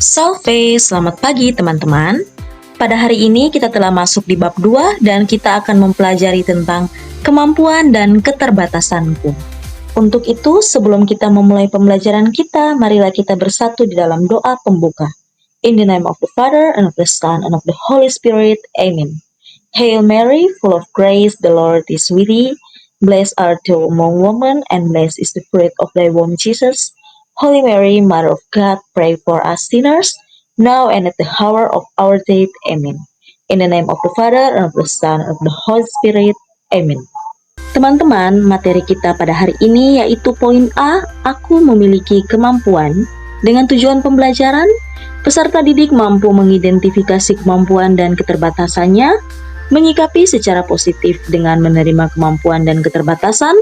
Salve, selamat pagi teman-teman. Pada hari ini kita telah masuk di bab 2 dan kita akan mempelajari tentang kemampuan dan keterbatasanku. Untuk itu, sebelum kita memulai pembelajaran kita, marilah kita bersatu di dalam doa pembuka. In the name of the Father, and of the Son, and of the Holy Spirit. Amen. Hail Mary, full of grace, the Lord is with thee. Blessed art thou among women, and blessed is the fruit of thy womb, Jesus. Holy Mary, Mother of God, pray for us sinners, now and at the hour of our death. Amen. In the name of the Father, and of the Son, and of the Holy Spirit. Amen. Teman-teman, materi kita pada hari ini yaitu poin A, aku memiliki kemampuan. Dengan tujuan pembelajaran, peserta didik mampu mengidentifikasi kemampuan dan keterbatasannya, menyikapi secara positif dengan menerima kemampuan dan keterbatasan,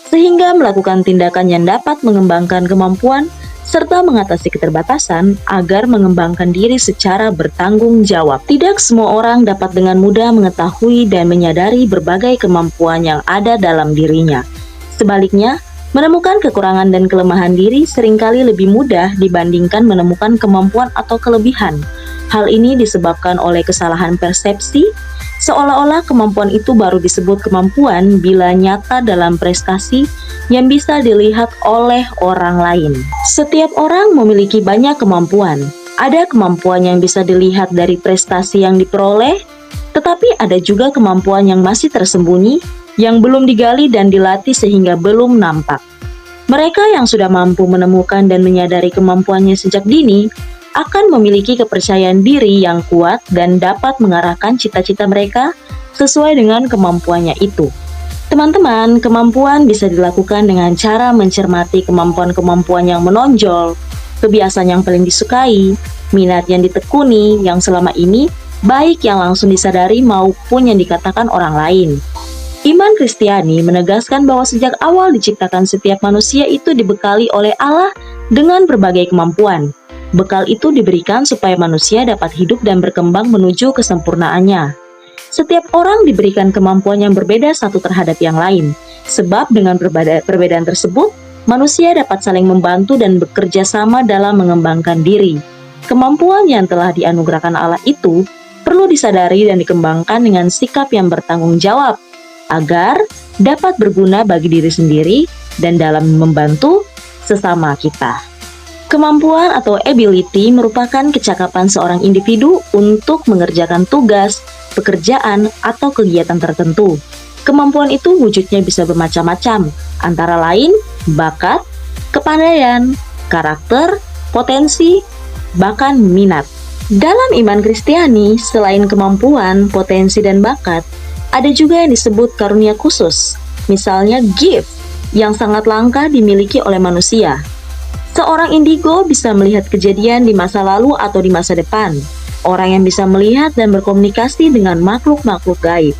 sehingga melakukan tindakan yang dapat mengembangkan kemampuan serta mengatasi keterbatasan agar mengembangkan diri secara bertanggung jawab. Tidak semua orang dapat dengan mudah mengetahui dan menyadari berbagai kemampuan yang ada dalam dirinya. Sebaliknya, menemukan kekurangan dan kelemahan diri seringkali lebih mudah dibandingkan menemukan kemampuan atau kelebihan. Hal ini disebabkan oleh kesalahan persepsi, seolah-olah kemampuan itu baru disebut kemampuan bila nyata dalam prestasi yang bisa dilihat oleh orang lain. Setiap orang memiliki banyak kemampuan. Ada kemampuan yang bisa dilihat dari prestasi yang diperoleh, tetapi ada juga kemampuan yang masih tersembunyi, yang belum digali dan dilatih sehingga belum nampak. Mereka yang sudah mampu menemukan dan menyadari kemampuannya sejak dini, akan memiliki kepercayaan diri yang kuat dan dapat mengarahkan cita-cita mereka sesuai dengan kemampuannya itu. Teman-teman, kemampuan bisa dilakukan dengan cara mencermati kemampuan-kemampuan yang menonjol, kebiasaan yang paling disukai, minat yang ditekuni, yang selama ini baik yang langsung disadari maupun yang dikatakan orang lain. Iman Kristiani menegaskan bahwa sejak awal diciptakan setiap manusia itu dibekali oleh Allah dengan berbagai kemampuan. Bekal itu diberikan supaya manusia dapat hidup dan berkembang menuju kesempurnaannya. Setiap orang diberikan kemampuan yang berbeda satu terhadap yang lain, sebab dengan perbedaan tersebut, manusia dapat saling membantu dan bekerja sama dalam mengembangkan diri. Kemampuan yang telah dianugerahkan Allah itu perlu disadari dan dikembangkan dengan sikap yang bertanggung jawab, agar dapat berguna bagi diri sendiri dan dalam membantu sesama kita. Kemampuan atau ability merupakan kecakapan seorang individu untuk mengerjakan tugas, pekerjaan, atau kegiatan tertentu. Kemampuan itu wujudnya bisa bermacam-macam, antara lain bakat, kepandaian, karakter, potensi, bahkan minat. Dalam iman Kristiani, selain kemampuan, potensi, dan bakat, ada juga yang disebut karunia khusus, misalnya gift, yang sangat langka dimiliki oleh manusia. Seorang indigo bisa melihat kejadian di masa lalu atau di masa depan. Orang yang bisa melihat dan berkomunikasi dengan makhluk-makhluk gaib.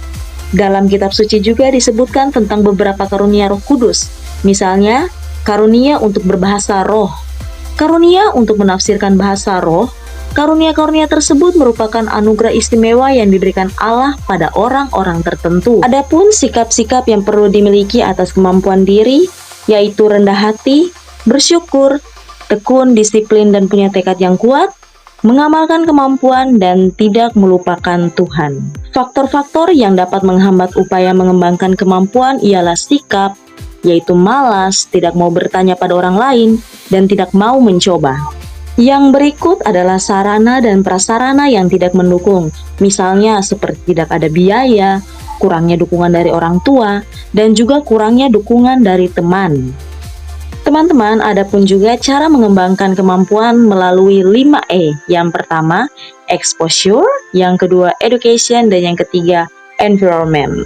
Dalam kitab suci juga disebutkan tentang beberapa karunia Roh Kudus. Misalnya, karunia untuk berbahasa roh, karunia untuk menafsirkan bahasa roh. Karunia-karunia tersebut merupakan anugerah istimewa yang diberikan Allah pada orang-orang tertentu. Adapun sikap-sikap yang perlu dimiliki atas kemampuan diri, yaitu rendah hati, bersyukur, tekun, disiplin, dan punya tekad yang kuat, mengamalkan kemampuan, dan tidak melupakan Tuhan. Faktor-faktor yang dapat menghambat upaya mengembangkan kemampuan ialah sikap, yaitu malas, tidak mau bertanya pada orang lain, dan tidak mau mencoba. Yang berikut adalah sarana dan prasarana yang tidak mendukung, misalnya seperti tidak ada biaya, kurangnya dukungan dari orang tua, dan juga kurangnya dukungan dari teman. Teman-teman, ada pun juga cara mengembangkan kemampuan melalui 5E. Yang pertama, exposure, yang kedua, education, dan yang ketiga, environment.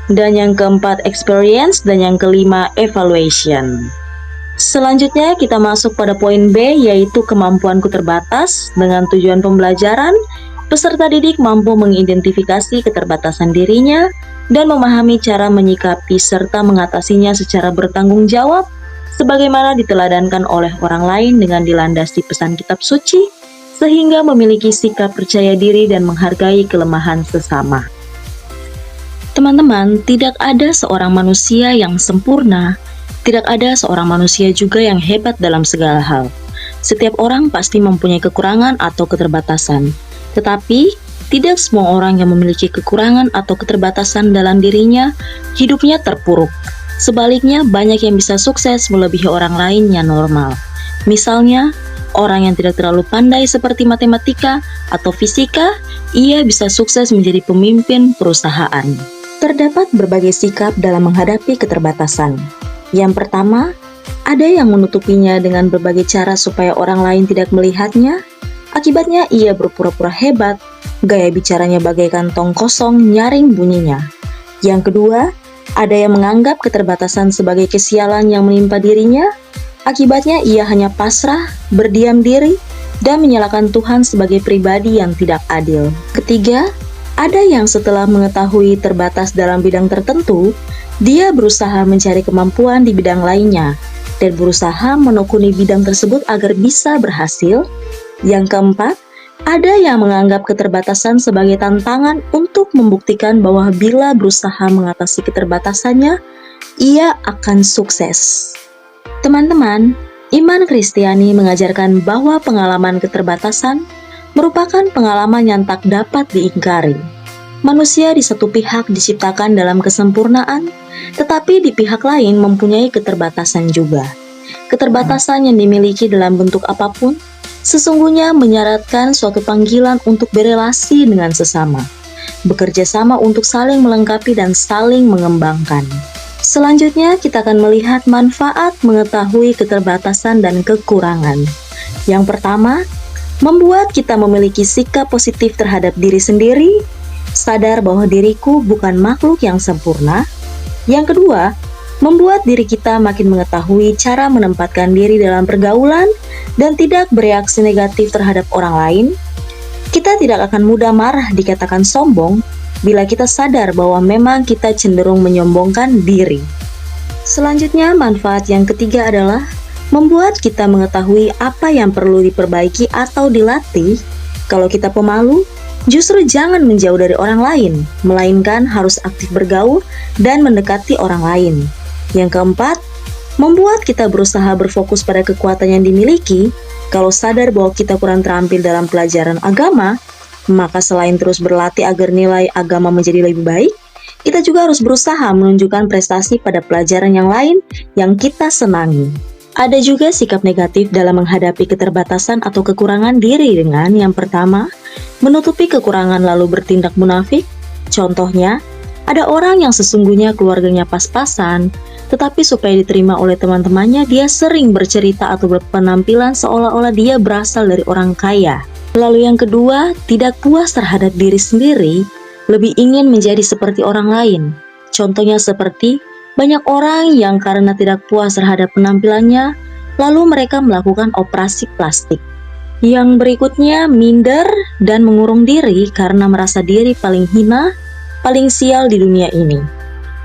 Dan yang keempat, experience, dan yang kelima, evaluation. Selanjutnya, kita masuk pada poin B, yaitu kemampuanku terbatas. Dengan tujuan pembelajaran, peserta didik mampu mengidentifikasi keterbatasan dirinya dan memahami cara menyikapi serta mengatasinya secara bertanggung jawab, sebagaimana diteladankan oleh orang lain dengan dilandasi pesan kitab suci, sehingga memiliki sikap percaya diri dan menghargai kelemahan sesama. Teman-teman, tidak ada seorang manusia yang sempurna, tidak ada seorang manusia juga yang hebat dalam segala hal. Setiap orang pasti mempunyai kekurangan atau keterbatasan, tetapi tidak semua orang yang memiliki kekurangan atau keterbatasan dalam dirinya hidupnya terpuruk. Sebaliknya, banyak yang bisa sukses melebihi orang lain yang normal. Misalnya, orang yang tidak terlalu pandai seperti matematika atau fisika, ia bisa sukses menjadi pemimpin perusahaan. Terdapat berbagai sikap dalam menghadapi keterbatasan. Yang pertama, ada yang menutupinya dengan berbagai cara supaya orang lain tidak melihatnya. Akibatnya ia berpura-pura hebat, gaya bicaranya bagaikan tong kosong nyaring bunyinya. Yang kedua, ada yang menganggap keterbatasan sebagai kesialan yang menimpa dirinya. Akibatnya ia hanya pasrah, berdiam diri, dan menyalahkan Tuhan sebagai pribadi yang tidak adil. Ketiga, ada yang setelah mengetahui terbatas dalam bidang tertentu, dia berusaha mencari kemampuan di bidang lainnya dan berusaha menekuni bidang tersebut agar bisa berhasil. Yang keempat, ada yang menganggap keterbatasan sebagai tantangan untuk membuktikan bahwa bila berusaha mengatasi keterbatasannya, ia akan sukses. Teman-teman, iman Kristiani mengajarkan bahwa pengalaman keterbatasan merupakan pengalaman yang tak dapat diingkari. Manusia di satu pihak diciptakan dalam kesempurnaan, tetapi di pihak lain mempunyai keterbatasan juga. Keterbatasan yang dimiliki dalam bentuk apapun, sesungguhnya menyaratkan suatu panggilan untuk berelasi dengan sesama, bekerja sama untuk saling melengkapi dan saling mengembangkan. Selanjutnya, kita akan melihat manfaat mengetahui keterbatasan dan kekurangan. Yang pertama, membuat kita memiliki sikap positif terhadap diri sendiri, sadar bahwa diriku bukan makhluk yang sempurna. Yang kedua, membuat diri kita makin mengetahui cara menempatkan diri dalam pergaulan dan tidak bereaksi negatif terhadap orang lain. Kita tidak akan mudah marah dikatakan sombong bila kita sadar bahwa memang kita cenderung menyombongkan diri. Selanjutnya, manfaat yang ketiga adalah membuat kita mengetahui apa yang perlu diperbaiki atau dilatih. Kalau kita pemalu, justru jangan menjauh dari orang lain, melainkan harus aktif bergaul dan mendekati orang lain. Yang keempat, membuat kita berusaha berfokus pada kekuatan yang dimiliki. Kalau sadar bahwa kita kurang terampil dalam pelajaran agama, maka selain terus berlatih agar nilai agama menjadi lebih baik, kita juga harus berusaha menunjukkan prestasi pada pelajaran yang lain yang kita senangi. Ada juga sikap negatif dalam menghadapi keterbatasan atau kekurangan diri dengan yang pertama, menutupi kekurangan lalu bertindak munafik. Contohnya, ada orang yang sesungguhnya keluarganya pas-pasan, tetapi supaya diterima oleh teman-temannya, dia sering bercerita atau berpenampilan seolah-olah dia berasal dari orang kaya. Lalu yang kedua, tidak puas terhadap diri sendiri, lebih ingin menjadi seperti orang lain. Contohnya seperti banyak orang yang karena tidak puas terhadap penampilannya, lalu mereka melakukan operasi plastik. Yang berikutnya, minder dan mengurung diri karena merasa diri paling hina, paling sial di dunia ini.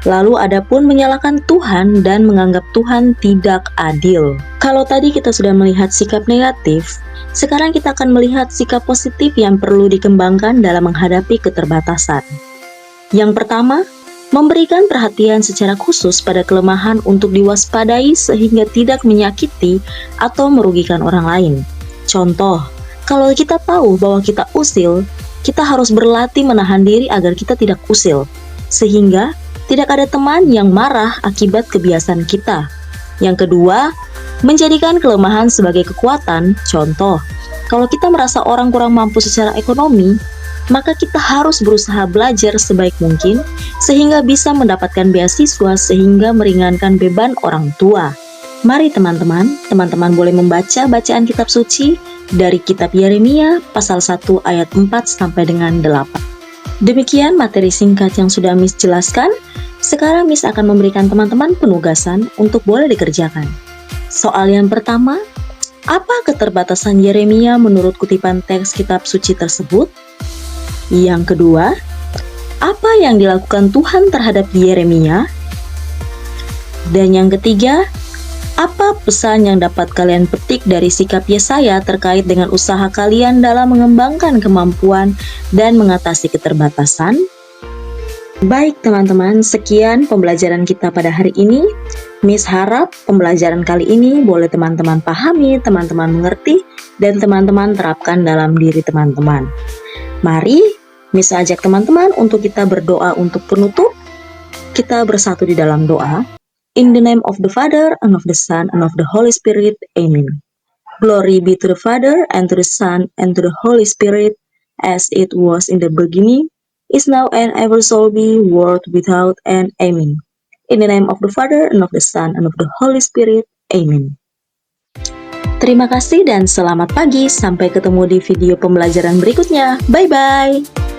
Lalu ada pun menyalahkan Tuhan dan menganggap Tuhan tidak adil. Kalau tadi kita sudah melihat sikap negatif, sekarang kita akan melihat sikap positif yang perlu dikembangkan dalam menghadapi keterbatasan. Yang pertama, memberikan perhatian secara khusus pada kelemahan untuk diwaspadai sehingga tidak menyakiti atau merugikan orang lain. Contoh, kalau kita tahu bahwa kita usil, kita harus berlatih menahan diri agar kita tidak usil, sehingga tidak ada teman yang marah akibat kebiasaan kita. Yang kedua, menjadikan kelemahan sebagai kekuatan. Contoh, kalau kita merasa orang kurang mampu secara ekonomi, maka kita harus berusaha belajar sebaik mungkin sehingga bisa mendapatkan beasiswa sehingga meringankan beban orang tua. Mari teman-teman boleh membaca bacaan kitab suci dari kitab Yeremia pasal 1 ayat 4 sampai dengan 8. Demikian materi singkat yang sudah Miss jelaskan. Sekarang Miss akan memberikan teman-teman penugasan untuk boleh dikerjakan. Soal yang pertama, apa keterbatasan Yeremia menurut kutipan teks kitab suci tersebut? Yang kedua, apa yang dilakukan Tuhan terhadap Yeremia? Dan yang ketiga, apa pesan yang dapat kalian petik dari sikap Yesaya terkait dengan usaha kalian dalam mengembangkan kemampuan dan mengatasi keterbatasan? Baik teman-teman, sekian pembelajaran kita pada hari ini. Miss harap pembelajaran kali ini boleh teman-teman pahami, teman-teman mengerti, dan teman-teman terapkan dalam diri teman-teman. Mari Miss ajak teman-teman untuk kita berdoa untuk penutup. Kita bersatu di dalam doa. In the name of the Father, and of the Son, and of the Holy Spirit. Amen. Glory be to the Father, and to the Son, and to the Holy Spirit, as it was in the beginning, is now, and ever shall be, world without end. Amen. In the name of the Father, and of the Son, and of the Holy Spirit. Amen. Terima kasih dan selamat pagi. Sampai ketemu di video pembelajaran berikutnya. Bye-bye.